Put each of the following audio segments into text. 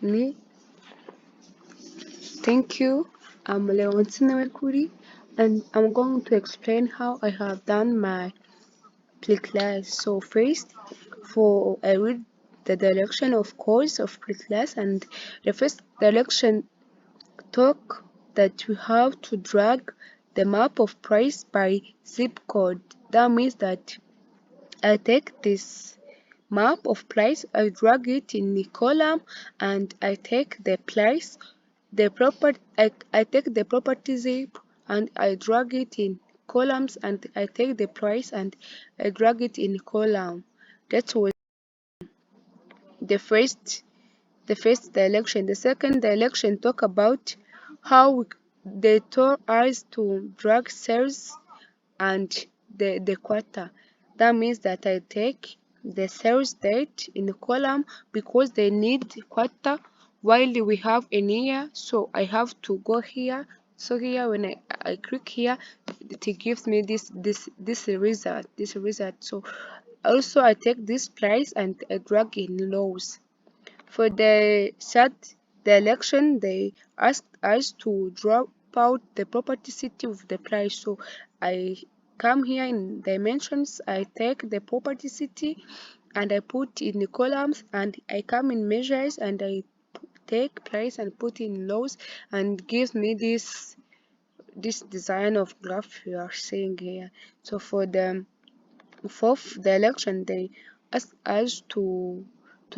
Ni. Thank you. I'm Leoncie Niwekuri, and I'm going to explain how I have done my preclass. So first, I read the direction of course of preclass, and the first direction talk that you have to drag the map of price by zip code. That means that I take this map of price, I drag it in the column, and I take the price, I take the property zip, and I drag it in columns, and I take the price and I drag it in column. That was the first direction. The second direction talk about how they taught us to drag cells and the quarter. That means that I take the sales date in the column because they need quarter while we have a year, so I have to go here. So here when I click here, it gives me this result. So also I take this price and I drag in lows. For the third election, they asked us to drop out the property city of the price. So I come here in dimensions, I take the property city and I put in the columns, and I come in measures and I take price and put in lows, and gives me this design of graph you are seeing here. So for the fourth direction, they ask us to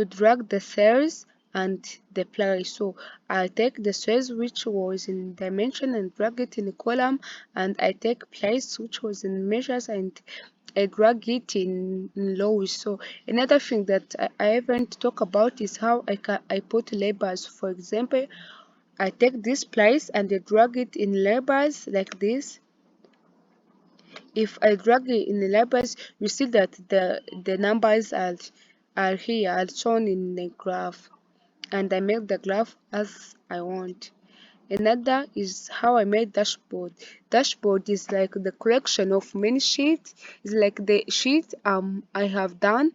drag the cells and the price. So I take the cells which was in dimension and drag it in a column, and I take price which was in measures and I drag it in lows. So another thing that I haven't talked about is how I put labels. For example, I take this price and I drag it in labels like this. If I drag it in the labels, you see that the numbers are here, are shown in the graph, and I make the graph as I want. Another is how I made dashboard. Dashboard is like the collection of many sheets. It's like the sheet I have done.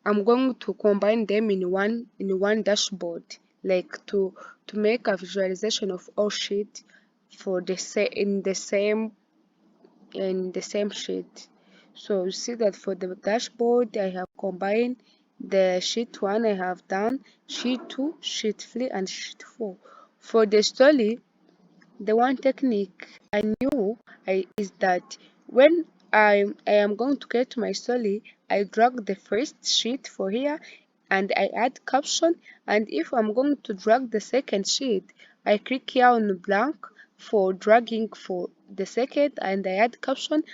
I'm going to combine them in one dashboard, like to make a visualization of all sheet for in the same sheet. So you see that for the dashboard I have combined the sheet 1 I have done, sheet 2, sheet 3 and sheet 4. For the story, the one technique I knew is that when I am going to get my story, I drag the first sheet for here and I add caption, and if I'm going to drag the second sheet, I click here on blank for dragging for the second and I add caption,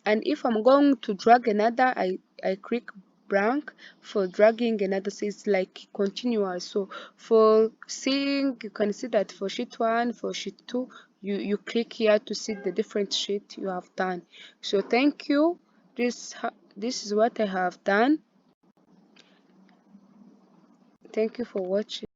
and if I'm going to drag another, I click blank for dragging another. So it's like continuous. So for seeing, you can see that for sheet 1, for sheet 2, you click here to see the different sheet you have done. So thank you. This is what I have done. Thank you for watching.